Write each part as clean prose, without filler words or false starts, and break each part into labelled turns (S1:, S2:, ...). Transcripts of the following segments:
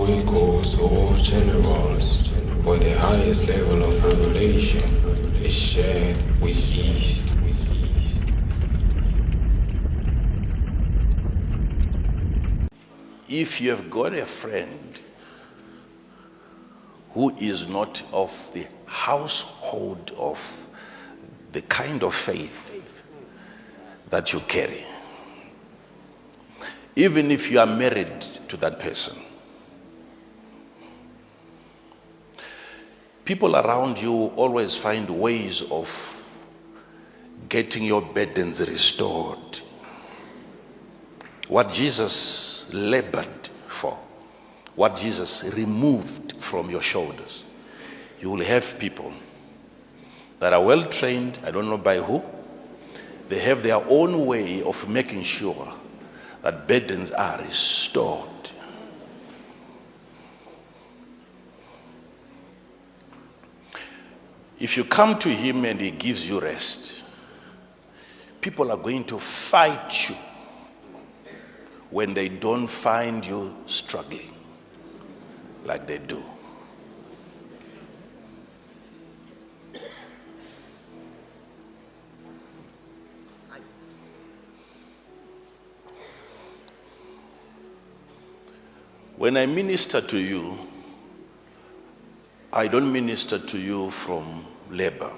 S1: equals or generals, or the highest level of revelation is shared with ease.
S2: If you have got a friend who is not of the household of the kind of faith that you carry, even if you are married to that person, people around you always find ways of getting your burdens restored. What Jesus labored for, what Jesus removed from your shoulders, you will have people that are well trained, I don't know by who. They have their own way of making sure that burdens are restored. If you come to him and he gives you rest, people are going to fight you when they don't find you struggling like they do. When I minister to you, I don't minister to you from labor.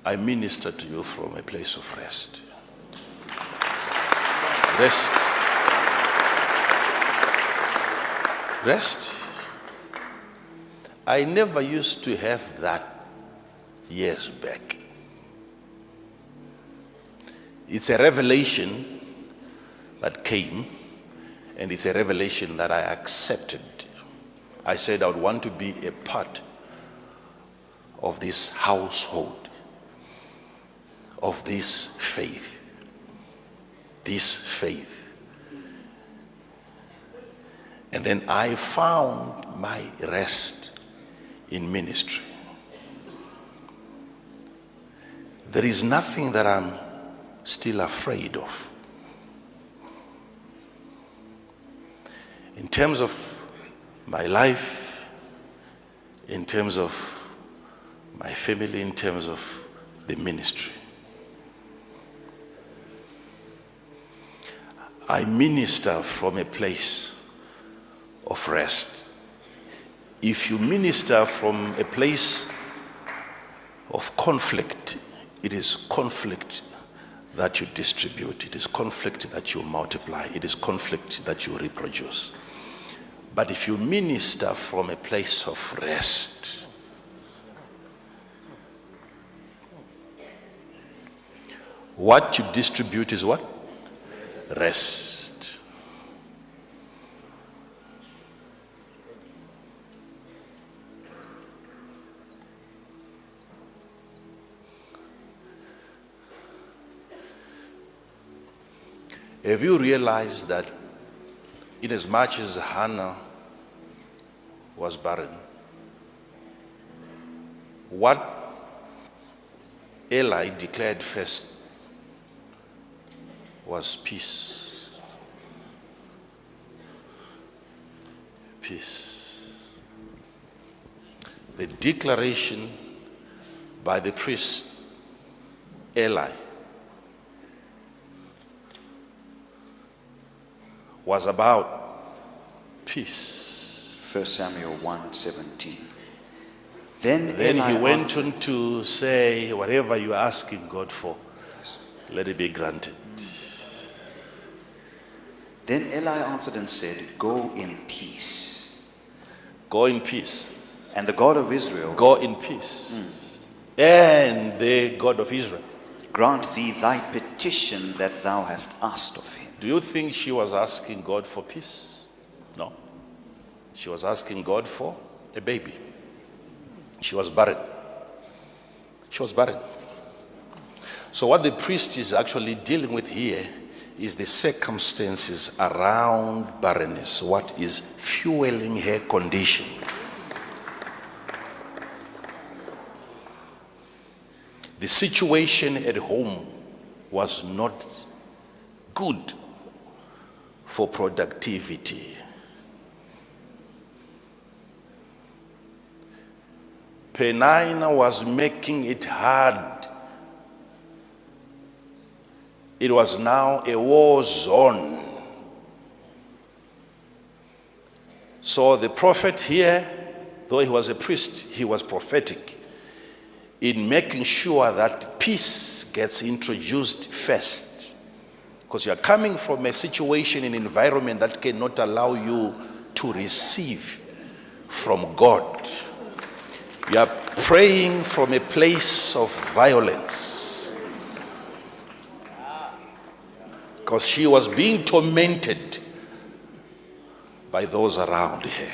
S2: I minister to you from a place of rest. Rest. Rest. I never used to have that years back. It's a revelation that came, and it's a revelation that I accepted. I said I would want to be a part of this household, of this faith. This faith. And then I found my rest in ministry. There is nothing that I'm still afraid of. In terms of my life, in terms of my family, in terms of the ministry. I minister from a place of rest. If you minister from a place of conflict, it is conflict that you distribute. It is conflict that you multiply. It is conflict that you reproduce. But if you minister from a place of rest, what you distribute is what? Rest. Have you realized that in as much as Hannah was barren, what Eli declared first was peace. Peace. The declaration by the priest Eli was about peace.
S3: 1 Samuel 1:17. Then
S2: he went on to say, whatever you're asking God for, let it be granted.
S3: Then Eli answered and said, "Go in peace."
S2: Go in peace.
S3: And the God of Israel,
S2: go in peace. And the God of Israel,
S3: grant thee thy petition that thou hast asked of him.
S2: Do you think she was asking God for peace? No. She was asking God for a baby. She was barren. She was barren. So what the priest is actually dealing with here is the circumstances around barrenness, what is fueling her condition. The situation at home was not good for productivity. Penina was making it hard. It was now a war zone. So the prophet here, though he was a priest, he was prophetic in making sure that peace gets introduced first. Because you are coming from a situation, an environment that cannot allow you to receive from God. You are praying from a place of violence. Because she was being tormented by those around her.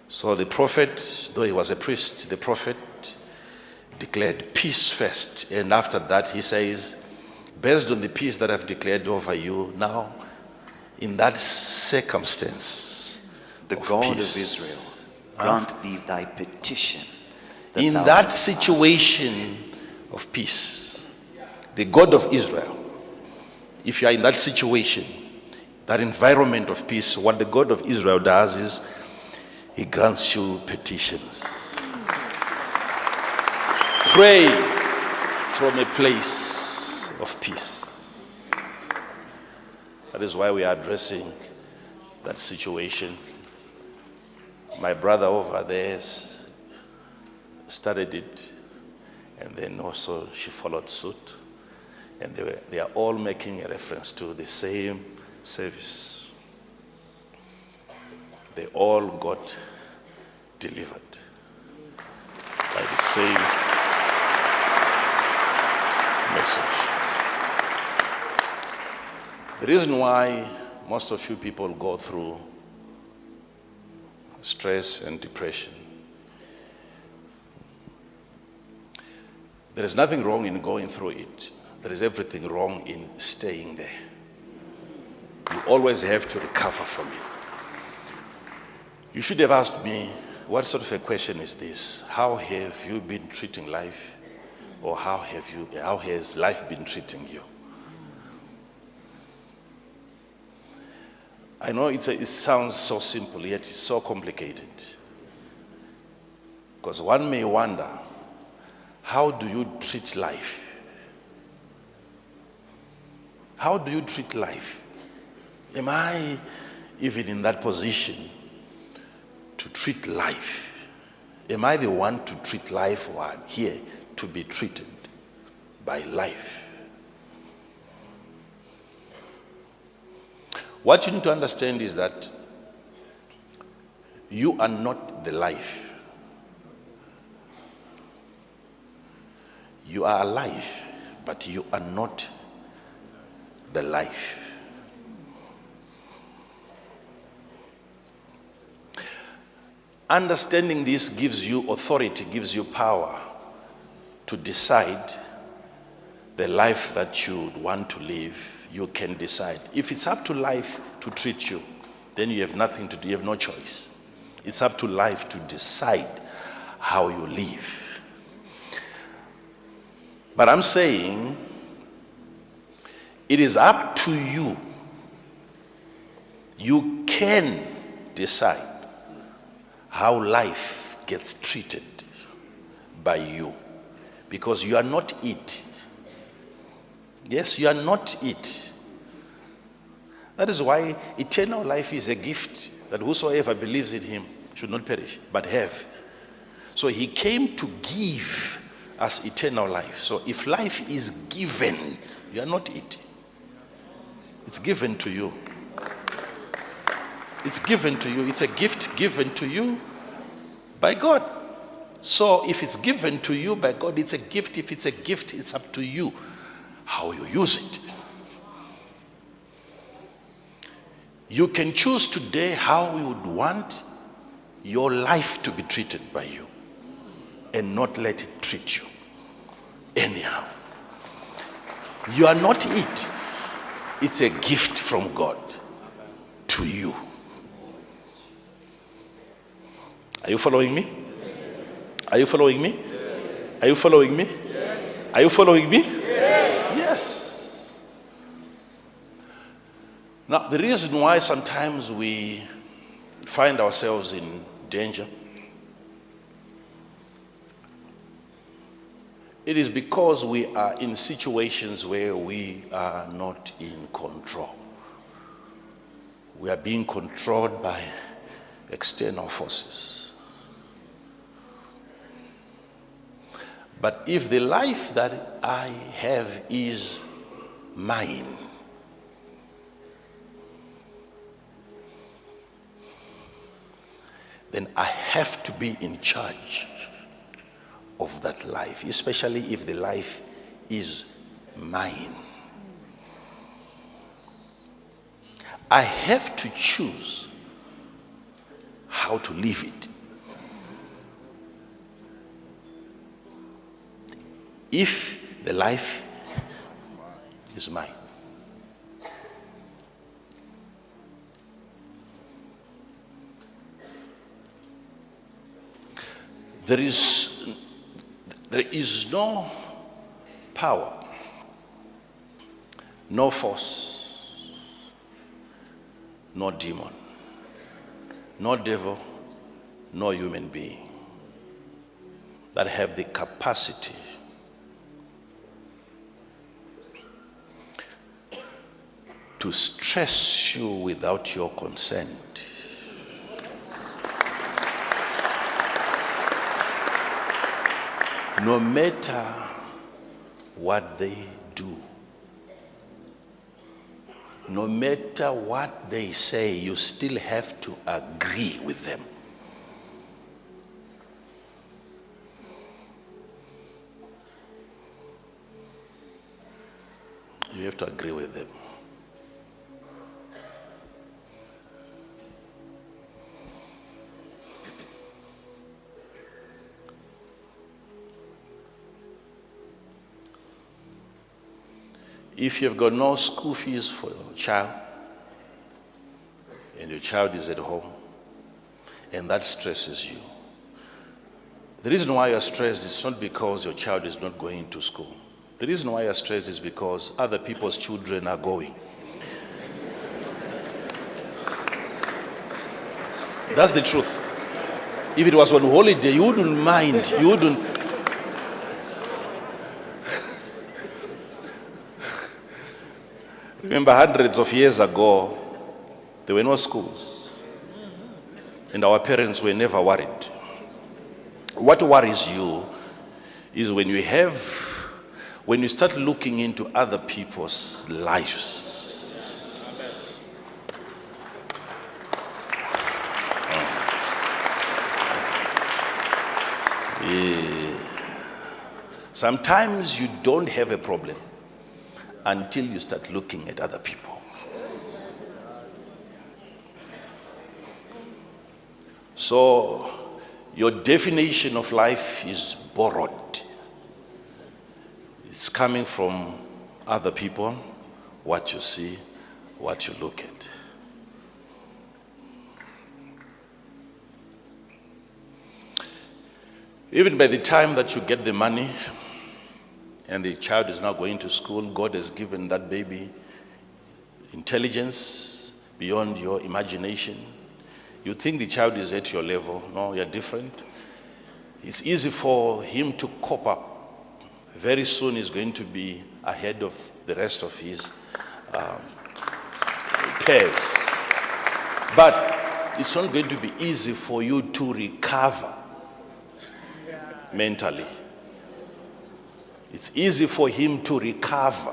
S2: So the prophet, though he was a priest, the prophet declared peace first. And after that he says, based on the peace that I've declared over you, now in that circumstance,
S3: the God of Israel grant thee thy petition.
S2: In that situation of peace, the God of Israel, if you are in that situation, that environment of peace, what the God of Israel does is he grants you petitions. Pray from a place of peace. That is why we are addressing that situation. My brother over there started it, and then also she followed suit, and they are all making a reference to the same service. They all got delivered by the same message. The reason why most of you people go through stress and depression, there is nothing wrong in going through it. There is everything wrong in staying there. You always have to recover from it. You should have asked me, what sort of a question is this? How have you been treating life? Or how has life been treating you? I know it sounds so simple, yet it's so complicated. Because one may wonder, how do you treat life? How do you treat life? Am I even in that position to treat life? Am I the one to treat life, or I'm here to be treated by life? What you need to understand is that you are not the life. You are alive, but you are not the life. Understanding this gives you authority, gives you power to decide the life that you want to live. You can decide. If it's up to life to treat you, then you have nothing to do, you have no choice. It's up to life to decide how you live. But I'm saying, it is up to you. You can decide how life gets treated by you, because you are not it. Yes, you are not it. That is why eternal life is a gift that whosoever believes in him should not perish, but have. So he came to give us eternal life. So if life is given, you are not it. It's given to you. It's given to you. It's a gift given to you by God. So if it's given to you by God, it's a gift. If it's a gift, it's up to you how you use it. You can choose today how you would want your life to be treated by you, and not let it treat you anyhow. You are not it. It's a gift from God to you. Are you following me? Are you following me? Are you following me? Are you following me? Yes. Now, the reason why sometimes we find ourselves in danger It is because we are in situations where we are not in control. We are being controlled by external forces. But if the life that I have is mine, then I have to be in charge of that life, especially if the life is mine. I have to choose how to live it. If the life is mine. There is no power, no force, no demon, no devil, no human being that have the capacity to stress you without your consent. No matter what they do, no matter what they say, you still have to agree with them. You have to agree with them. If you've got no school fees for your child, and your child is at home, and that stresses you, the reason why you're stressed is not because your child is not going to school. The reason why you're stressed is because other people's children are going. That's the truth. If it was on holiday, you wouldn't mind. You wouldn't. Remember, hundreds of years ago, there were no schools. And our parents were never worried. What worries you is when you start looking into other people's lives. Yeah. Sometimes you don't have a problem until you start looking at other people. So your definition of life is borrowed. It's coming from other people, what you see, what you look at. Even by the time that you get the money and the child is now going to school, God has given that baby intelligence beyond your imagination. You think the child is at your level. No, you're different. It's easy for him to cope up. Very soon he's going to be ahead of the rest of his peers. But it's not going to be easy for you to recover mentally. It's easy for him to recover,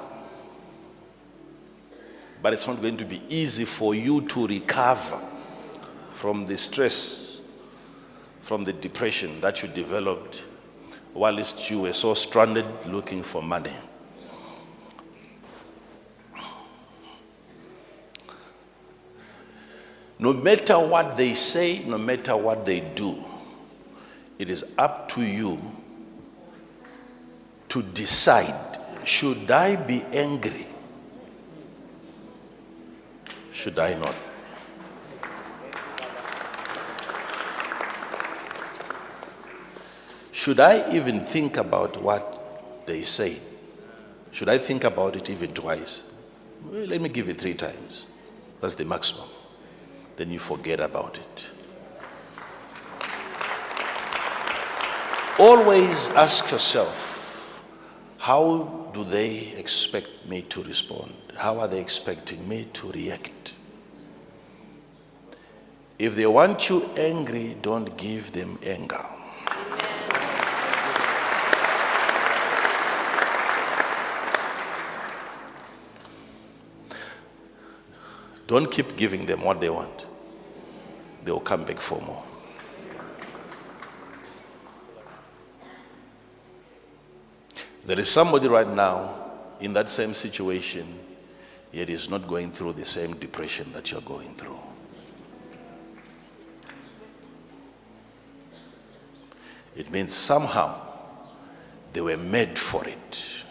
S2: but it's not going to be easy for you to recover from the stress, from the depression that you developed whilst you were so stranded looking for money. No matter what they say, no matter what they do, it is up to you to decide, should I be angry? Should I not? Should I even think about what they say? Should I think about it even twice? Well, let me give it 3 times. That's the maximum. Then you forget about it. Always ask yourself, how do they expect me to respond? How are they expecting me to react? If they want you angry, don't give them anger. Don't keep giving them what they want. They will come back for more. There is somebody right now in that same situation, yet is not going through the same depression that you're going through. It means somehow they were made for it.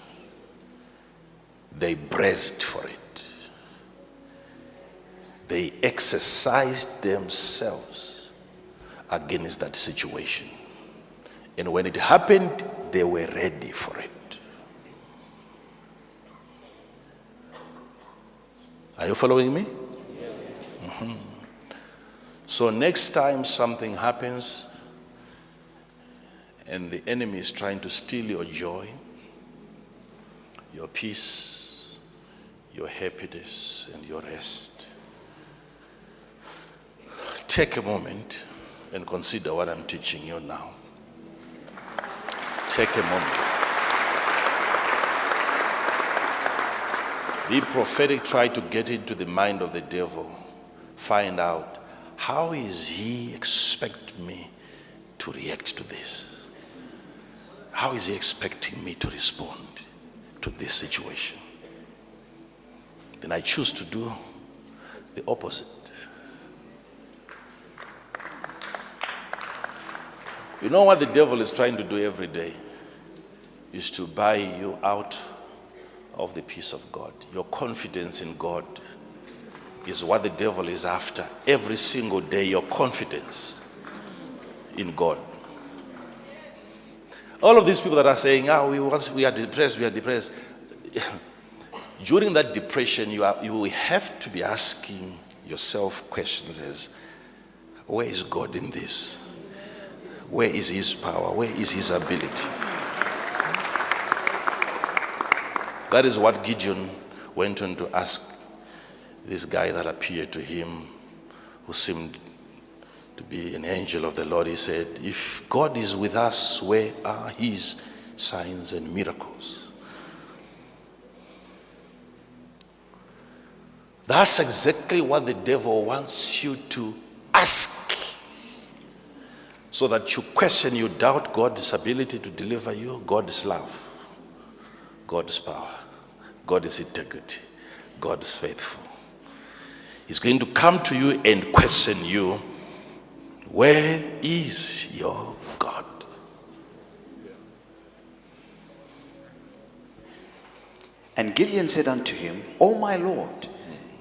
S2: They braced for it. They exercised themselves against that situation. And when it happened, they were ready for it. Are you following me? Yes. Mm-hmm. So next time something happens and the enemy is trying to steal your joy, your peace, your happiness, and your rest, take a moment and consider what I'm teaching you now. Take a moment. Be prophetic, try to get into the mind of the devil. Find out, how is he expect me to react to this? How is he expecting me to respond to this situation? Then I choose to do the opposite. You know what the devil is trying to do every day? Is to buy you out of the peace of God. Your confidence in God is what the devil is after. Every single day, your confidence in God. All of these people that are saying, we are depressed. During that depression, you will have to be asking yourself questions as, where is God in this? Where is his power? Where is his ability? That is what Gideon went on to ask this guy that appeared to him, who seemed to be an angel of the Lord. He said, if God is with us, where are his signs and miracles? That's exactly what the devil wants you to ask. So that you question, you doubt God's ability to deliver you, God's love, God's power, God's integrity, God's faithful. He's going to come to you and question you, where is your God?
S3: And Gideon said unto him, O my Lord,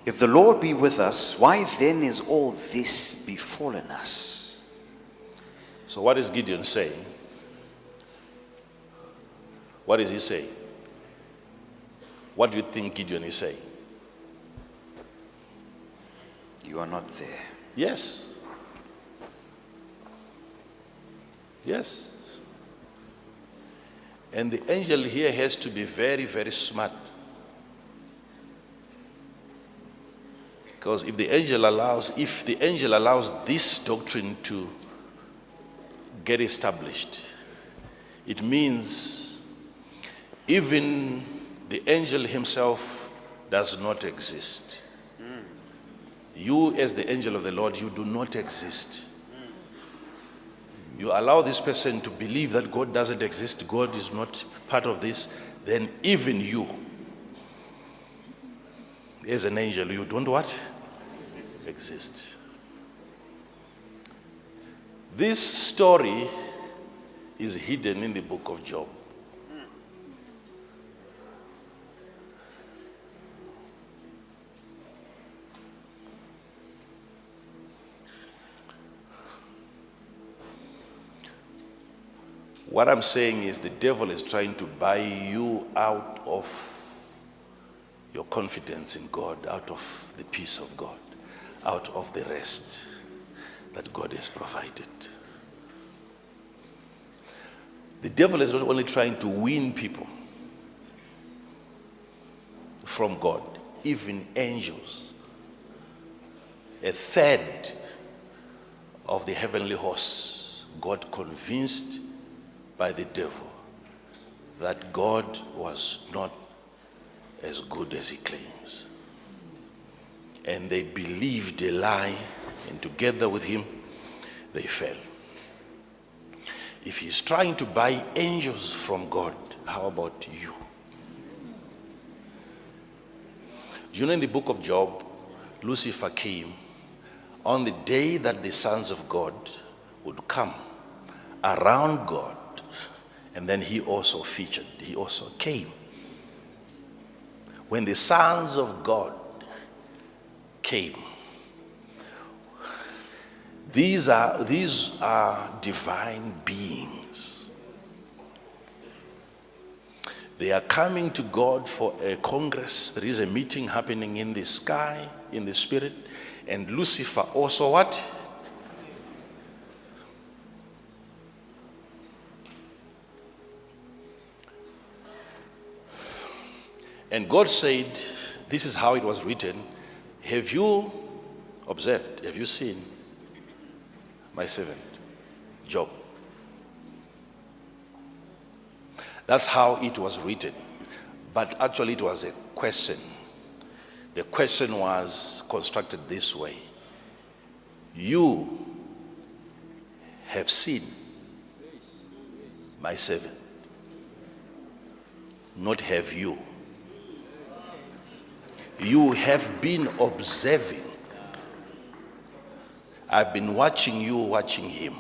S3: if the Lord be with us, why then is all this befallen us?
S2: So what is Gideon saying? What is he saying? What do you think Gideon is saying?
S3: You are not there.
S2: Yes. Yes. And the angel here has to be very, very smart. Because if the angel allows this doctrine to get established, it means even the angel himself does not exist. You, as the angel of the Lord, you do not exist. You allow this person to believe that God doesn't exist, God is not part of this, then even you, as an angel, you don't what? Exist. This story is hidden in the book of Job. What I'm saying is the devil is trying to buy you out of your confidence in God, out of the peace of God, out of the rest that God has provided. The devil is not only trying to win people, from God, even angels. A third of the heavenly hosts got convinced by the devil that God was not as good as he claims. And they believed a lie, and together with him, they fell. If he's trying to buy angels from God, how about you? You know, in the book of Job, Lucifer came on the day that the sons of God would come around God, and then he also featured, he also came. When the sons of God came, these are divine beings. They are coming to God for a congress. There is a meeting happening in the sky, in the spirit. And Lucifer also what? And God said, this is how it was written. Have you observed, have you seen my servant, Job? That's how it was written. But actually it was a question. The question was constructed this way. You have seen my servant. Not have you. You have been observing. I've been watching you, watching him.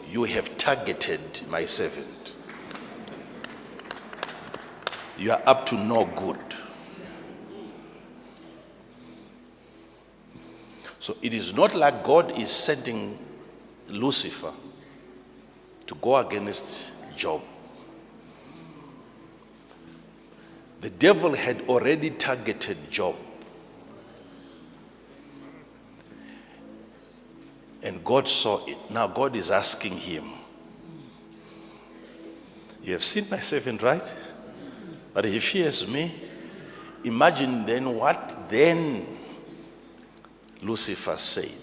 S2: You have targeted my servant. You are up to no good. So it is not like God is sending Lucifer to go against Job. The devil had already targeted Job. And God saw it. Now God is asking him, you have seen my servant, right? But he fears me. Imagine then what then Lucifer said.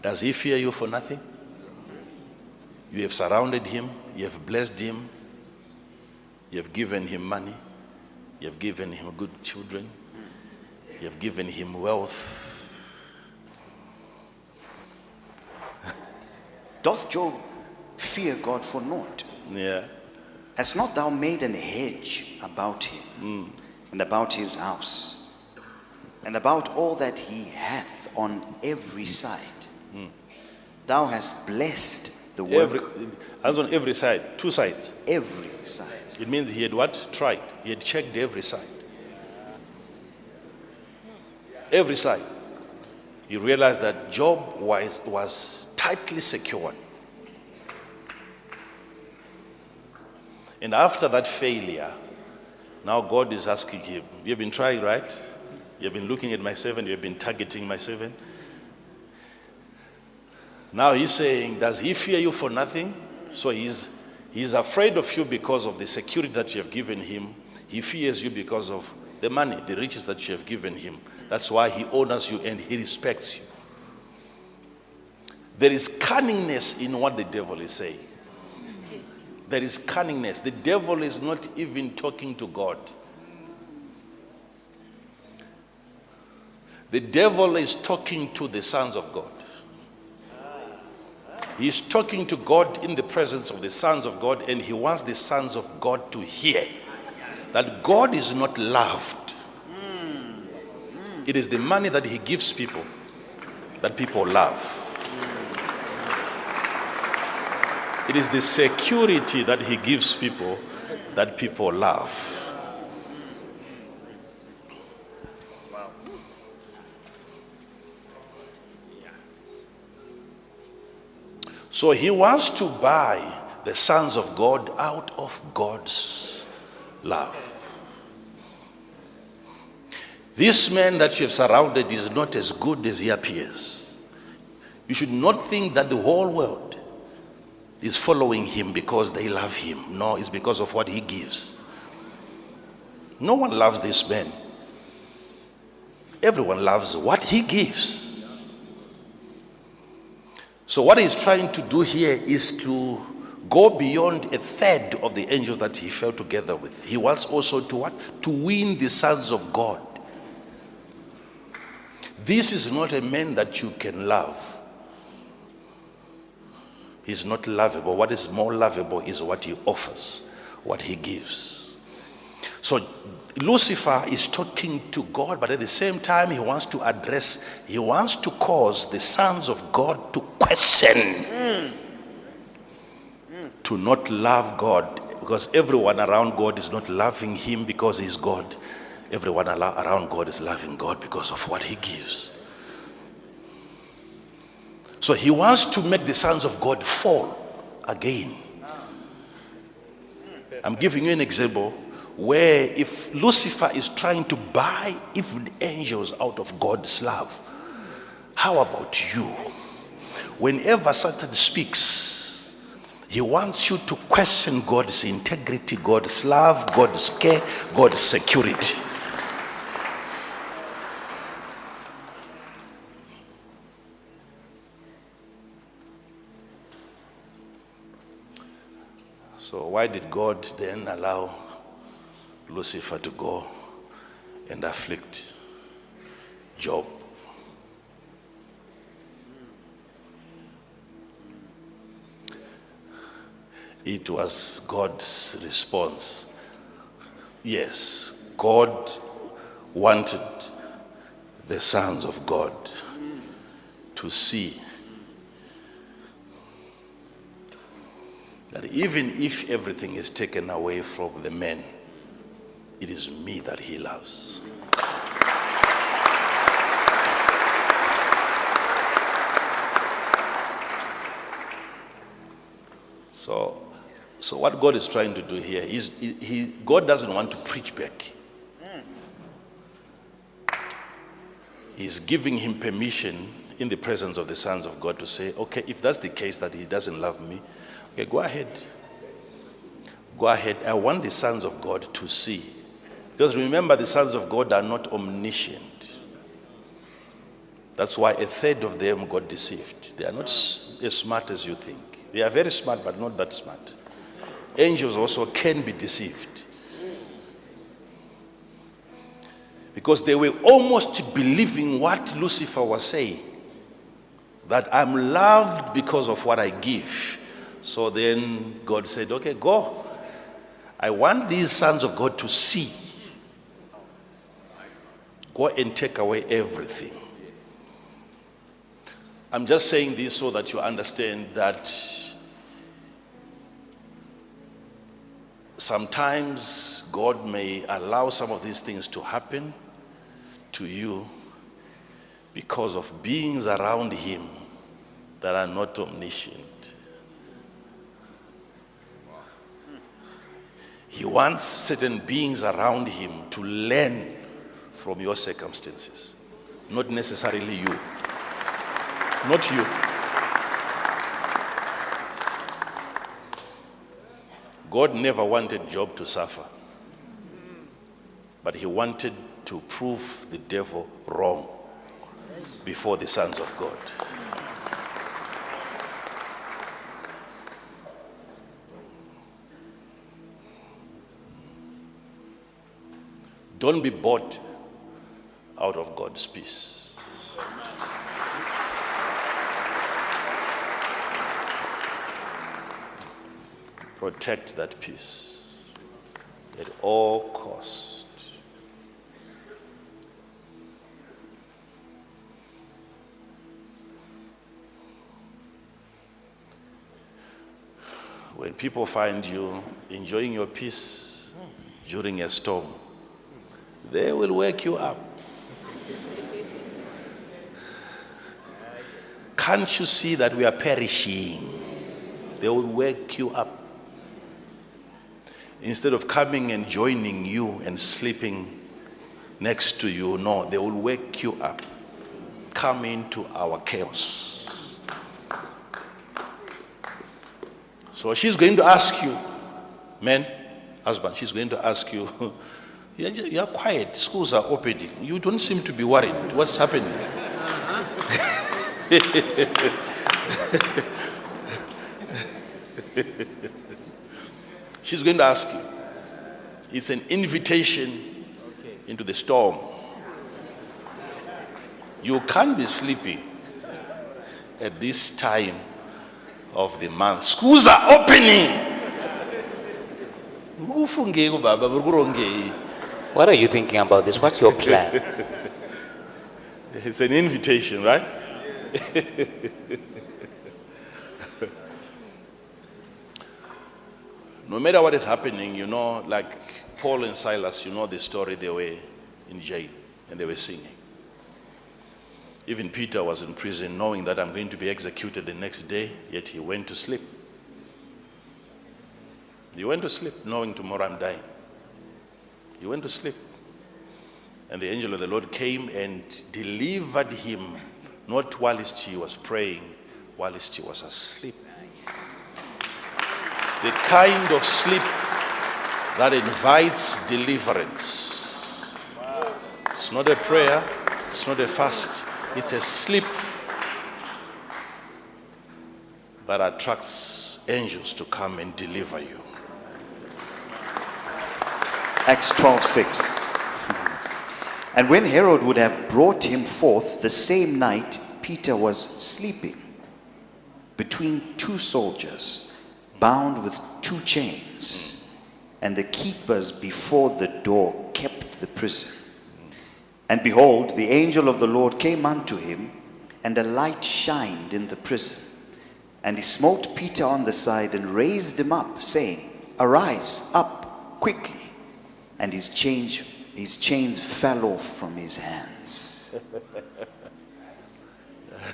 S2: Does he fear you for nothing? You have surrounded him, you have blessed him, you have given him money, you have given him good children, you have given him wealth.
S3: Doth Job fear God for naught?
S2: Yeah.
S3: Hast not thou made an hedge about him, and about his house, and about all that he hath on every side? Thou hast blessed the work.
S2: As on every side, two sides.
S3: Every side.
S2: It means he had what? Tried. He had checked every side. Every side. You realize that Job was tightly secured. And after that failure, now God is asking him, you have been trying, right? You have been looking at my servant, you have been targeting my servant. Now he's saying, does he fear you for nothing? So he's afraid of you because of the security that you have given him. He fears you because of the money, the riches that you have given him. That's why he honors you and he respects you. There is cunningness in what the devil is saying. There is cunningness. The devil is not even talking to God. The devil is talking to the sons of God. He's talking to God in the presence of the sons of God, and he wants the sons of God to hear that God is not loved. It is the money that he gives people that people love. It is the security that he gives people that people love. So he wants to buy the sons of God out of God's love. This man that you have surrounded is not as good as he appears. You should not think that the whole world is following him because they love him. No, it's because of what he gives. No one loves this man. Everyone loves what he gives. So what he's trying to do here is to go beyond a third of the angels that he fell together with. He wants also to what? To win the sons of God. This is not a man that you can love. He's not lovable. What is more lovable is what he offers, what he gives. So Lucifer is talking to God, but at the same time he wants to cause the sons of God to question, to not love God, because everyone around God is not loving him because he's God. Everyone around God is loving God because of what he gives. So he wants to make the sons of God fall again. I'm giving you an example where if Lucifer is trying to buy even angels out of God's love, how about you? Whenever Satan speaks, he wants you to question God's integrity, God's love, God's care, God's security. So why did God then allow Lucifer to go and afflict Job? It was God's response. Yes, God wanted the sons of God to see that even if everything is taken away from the man, it is me that he loves. So what God is trying to do here is God doesn't want to preach back. He's giving him permission in the presence of the sons of God to say, okay, if that's the case that he doesn't love me, okay, go ahead. Go ahead. I want the sons of God to see. Because remember, the sons of God are not omniscient. That's why a third of them got deceived. They are not as smart as you think. They are very smart, but not that smart. Angels also can be deceived. Because they were almost believing what Lucifer was saying. That I'm loved because of what I give. So then God said, okay, go. I want these sons of God to see. Go and take away everything. I'm just saying this so that you understand that sometimes God may allow some of these things to happen to you because of beings around him that are not omniscient. He wants certain beings around him to learn from your circumstances, not necessarily you. Not you. God never wanted Job to suffer, but he wanted to prove the devil wrong before the sons of God. Don't be bought out of God's peace. Protect that peace at all costs. When people find you enjoying your peace during a storm, they will wake you up. Can't you see that we are perishing? They will wake you up. Instead of coming and joining you and sleeping next to you, no, they will wake you up. Come into our chaos. So she's going to ask you, man, husband, she's going to ask you, you're quiet, schools are opening. You don't seem to be worried. What's happening? She's going to ask you. It's an invitation into the storm. You can't be sleeping at this time of the month. Schools are opening.
S4: What are you thinking about this? What's your plan?
S2: It's an invitation, right? No matter what is happening, you know, like Paul and Silas, you know the story, they were in jail and they were singing. Even Peter was in prison knowing that I'm going to be executed the next day, yet he went to sleep. He went to sleep knowing tomorrow I'm dying. He went to sleep. And the angel of the Lord came and delivered him, not whilst he was praying, whilst he was asleep. The kind of sleep that invites deliverance. It's not a prayer, it's not a fast, it's a sleep that attracts angels to come and deliver you.
S3: Acts 12:6. And when Herod would have brought him forth the same night, Peter was sleeping between two soldiers, bound with two chains, and the keepers before the door kept the prison. And behold, the angel of the Lord came unto him, and a light shined in the prison. And he smote Peter on the side and raised him up, saying, Arise up quickly. And his chains fell off from his hands.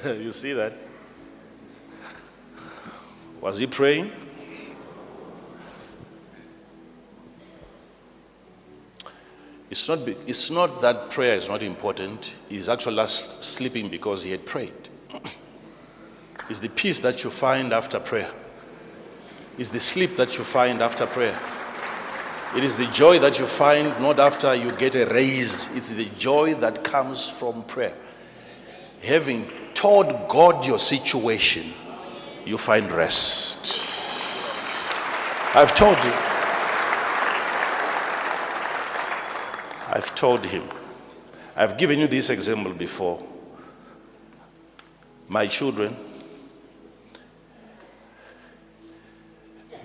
S2: You see that? Was he praying? It's not that prayer is not important. He's actually sleeping because he had prayed. It's the peace that you find after prayer. It's the sleep that you find after prayer. It is the joy that you find not after you get a raise. It's the joy that comes from prayer. Having told God your situation, you find rest. I've told you. I've told him. I've given you this example before. My children,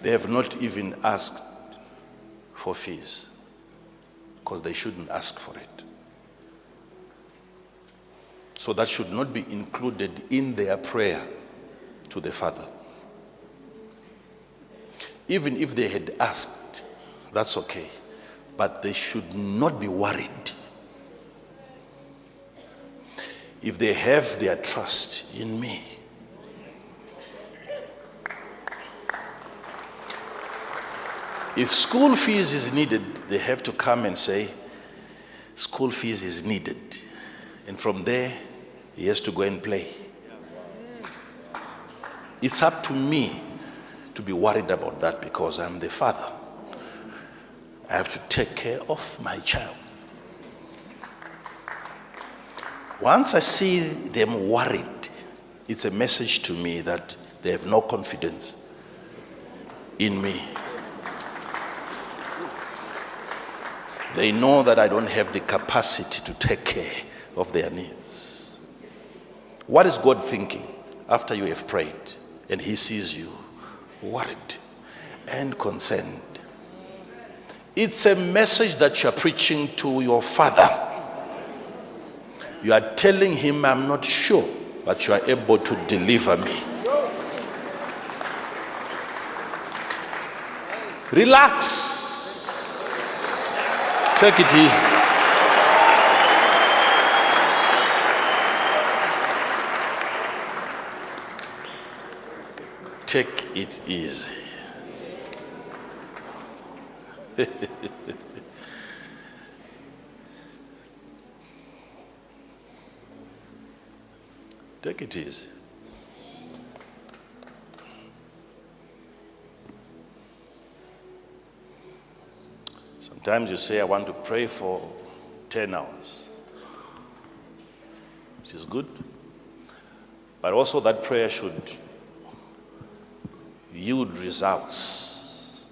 S2: they have not even asked for fees because they shouldn't ask for it. So that should not be included in their prayer to the Father. Even if they had asked, that's okay. But they should not be worried. If they have their trust in me. If school fees is needed, they have to come and say, school fees is needed. And from there, he has to go and play. It's up to me to be worried about that because I'm the father. I have to take care of my child. Once I see them worried, it's a message to me that they have no confidence in me. They know that I don't have the capacity to take care of their needs. What is God thinking after you have prayed and he sees you worried and concerned? It's a message that you're preaching to your Father. You are telling him, I'm not sure, but you are able to deliver me. Relax. Take it easy. Take it easy. Take it easy. Sometimes you say, I want to pray for 10 hours, which is good. But also that prayer should yield results.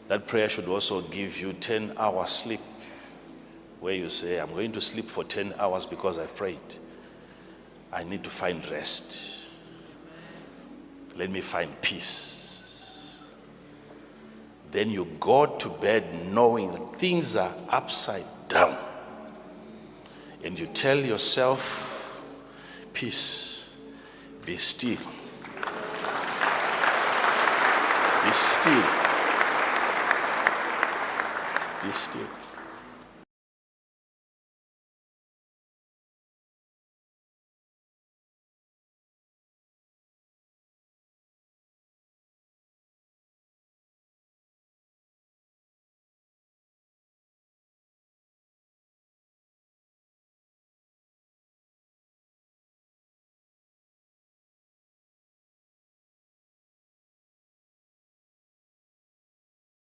S2: That prayer should also give you 10 hours sleep, where you say, I'm going to sleep for 10 hours because I've prayed. I need to find rest. Let me find peace. Then you go to bed knowing that things are upside down. And you tell yourself, peace, be still. Be still. Be still.